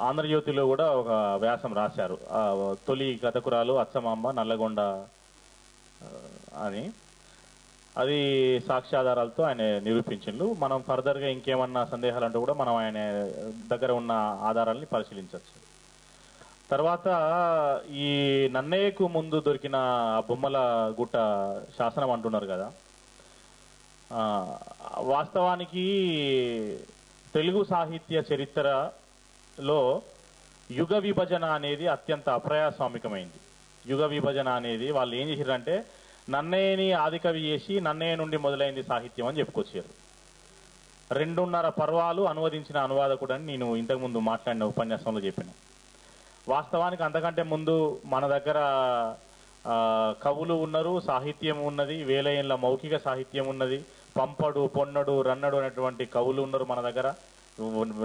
ఆంధ్రజ్యోతిలో కూడా ఒక వ్యాసం రాశారు. తొలి గతకురాలు అచ్చమాంబ నల్లగొండ అని. అది సాక్ష్యాధారాలతో ఆయన నిరూపించిండు. మనం ఫర్దర్గా ఇంకేమన్నా సందేహాలు అంటే కూడా మనం ఆయన దగ్గర ఉన్న ఆధారాలని పరిశీలించవచ్చు. తర్వాత ఈ నన్నయ్యకు ముందు దొరికిన బొమ్మల గుట్ట శాసనం అంటున్నారు కదా, వాస్తవానికి తెలుగు సాహిత్య చరిత్రలో యుగ విభజన అనేది అత్యంత అప్రజాస్వామికమైంది. యుగ విభజన అనేది వాళ్ళు ఏం చేశారంటే నన్నయ్యని ఆదికవి చేసి నన్నయ్య నుండి మొదలైంది సాహిత్యం అని చెప్పుకొచ్చారు. 2.5 పర్వాలు అనువదించిన అనువాదకుడు అని నేను ఇంతకుముందు మాట్లాడిన ఉపన్యాసంలో చెప్పిన. వాస్తవానికి అంతకంటే ముందు మన దగ్గర కవులు ఉన్నారు, సాహిత్యం ఉన్నది, వేల ఏళ్ళ మౌఖిక సాహిత్యం ఉన్నది, పంపడు పొన్నడు రన్నడు అనేటువంటి కవులు ఉన్నారు మన దగ్గర.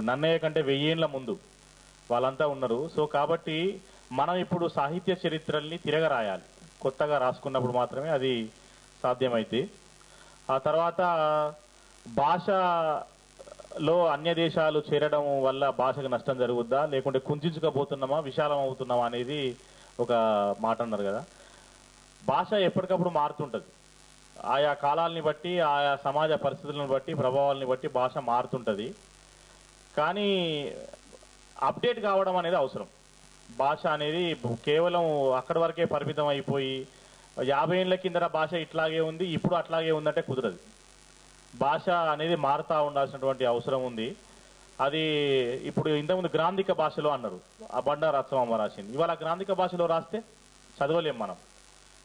నన్నయ్య కంటే 1000 ఏళ్ళ ముందు వాళ్ళంతా ఉన్నారు. సో కాబట్టి మనం ఇప్పుడు సాహిత్య చరిత్రల్ని తిరగరాయాలి. కొత్తగా రాసుకున్నప్పుడు మాత్రమే అది సాధ్యమైతే. ఆ తర్వాత భాషలో అన్య దేశాలు చేరడం వల్ల భాషకు నష్టం జరుగుద్దా, లేకుంటే కుంచుకపోతున్నామా, విశాలం అవుతున్నామా అనేది ఒక మాట అన్నారు కదా. భాష ఎప్పటికప్పుడు మారుతుంటుంది. ఆయా కాలాలని బట్టి, ఆయా సమాజ పరిస్థితులను బట్టి, ప్రభావాలని బట్టి భాష మారుతుంటుంది. కానీ అప్డేట్ కావడం అనేది అవసరం. భాష అనేది కేవలం అక్కడి వరకే పరిమితం అయిపోయి 50 ఏళ్ల కిందట భాష ఇట్లాగే ఉంది ఇప్పుడు అట్లాగే ఉందంటే కుదరదు. భాష అనేది మారుతూ ఉండాల్సినటువంటి అవసరం ఉంది. అది ఇప్పుడు ఇంతకుముందు గ్రాంధిక భాషలో అన్నారు, ఆ బండారు అచ్చమాంబ రాసింది. ఇవాళ గ్రాంధిక భాషలో రాస్తే చదవలేం మనం.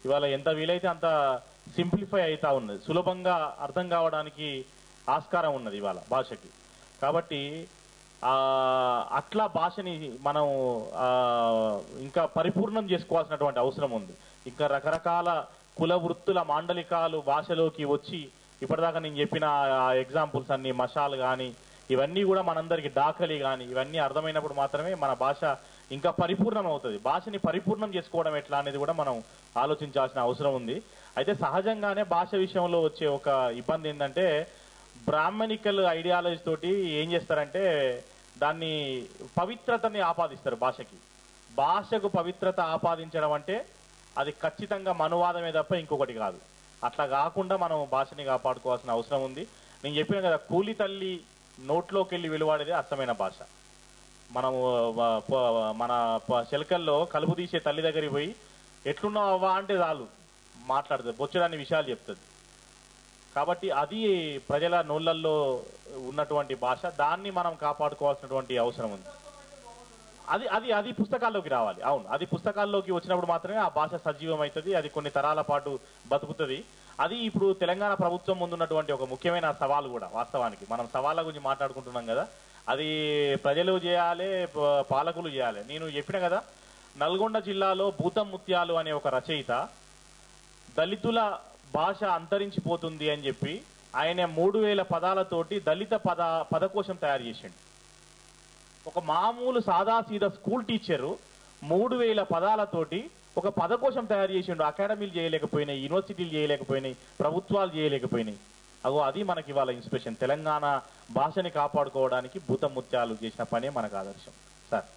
ఇవాళ ఎంత వీలైతే అంత సింప్లిఫై అవుతా ఉన్నది, సులభంగా అర్థం కావడానికి ఆస్కారం ఉన్నది ఇవాళ భాషకి. కాబట్టి అట్లా భాషని మనం ఇంకా పరిపూర్ణం చేసుకోవాల్సినటువంటి అవసరం ఉంది. ఇంకా రకరకాల కుల వృత్తుల మాండలికాలు భాషలోకి వచ్చి ఇప్పటిదాకా నేను చెప్పిన ఎగ్జాంపుల్స్ అన్ని మషాలు కానీ ఇవన్నీ కూడా మనందరికి డాకలి కానీ ఇవన్నీ అర్థమైనప్పుడు మాత్రమే మన భాష ఇంకా పరిపూర్ణం అవుతుంది. భాషని పరిపూర్ణం చేసుకోవడం ఎట్లా అనేది కూడా మనం ఆలోచించాల్సిన అవసరం ఉంది. అయితే సహజంగానే భాష విషయంలో వచ్చే ఒక ఇబ్బంది ఏంటంటే బ్రాహ్మణికల్ ఐడియాలజీ తోటి ఏం చేస్తారంటే దాన్ని పవిత్రతని ఆపాదిస్తారు భాషకి. భాషకు పవిత్రత ఆపాదించడం అంటే అది ఖచ్చితంగా మనువాదమే తప్ప ఇంకొకటి కాదు. అట్లా కాకుండా మనం భాషని కాపాడుకోవాల్సిన అవసరం ఉంది. నేను చెప్పిన కదా, కూలి తల్లి నోట్లోకి వెళ్ళి వెలువాడేదే అర్థమైన భాష. మనము మన చెలకల్లో కలుపు తీసే తల్లి దగ్గరికి పోయి ఎట్లున్నావు అవ్వా అంటే చాలు మాట్లాడుతుంది, బొచ్చడాన్ని విషయాలు చెప్తుంది. కాబట్టి అది ప్రజల నోళ్ళల్లో ఉన్నటువంటి భాష, దాన్ని మనం కాపాడుకోవాల్సినటువంటి అవసరం ఉంది. అది అది అది పుస్తకాల్లోకి రావాలి. అవును, అది పుస్తకాల్లోకి వచ్చినప్పుడు మాత్రమే ఆ భాష సజీవం అవుతుంది, అది కొన్ని తరాల పాటు బతుకుతుంది. అది ఇప్పుడు తెలంగాణ ప్రభుత్వం ముందున్నటువంటి ఒక ముఖ్యమైన సవాలు కూడా. వాస్తవానికి మనం సవాళ్ళ గురించి మాట్లాడుకుంటున్నాం కదా, అది ప్రజలు చేయాలి, పాలకులు చేయాలి. నేను చెప్పిన కదా, నల్గొండ జిల్లాలో భూతం ముత్యాలు అనే ఒక రచయిత దళితుల భాష అంతరించిపోతుంది అని చెప్పి ఆయన 3000 పదాలతోటి దళిత పదకోశం తయారు చేసిండు. ఒక మామూలు సాదాసీదా స్కూల్ టీచరు 3000 పదాలతోటి ఒక పదకోశం తయారు చేసిండు. అకాడమీలు చేయలేకపోయినాయి, యూనివర్సిటీలు చేయలేకపోయినాయి, ప్రభుత్వాలు చేయలేకపోయినాయి. అది మనకి ఇవాళ ఇన్స్పిరేషన్. తెలంగాణ భాషని కాపాడుకోవడానికి భూతం ముత్యాలు చేసిన పనే మనకు ఆదర్శం సార్.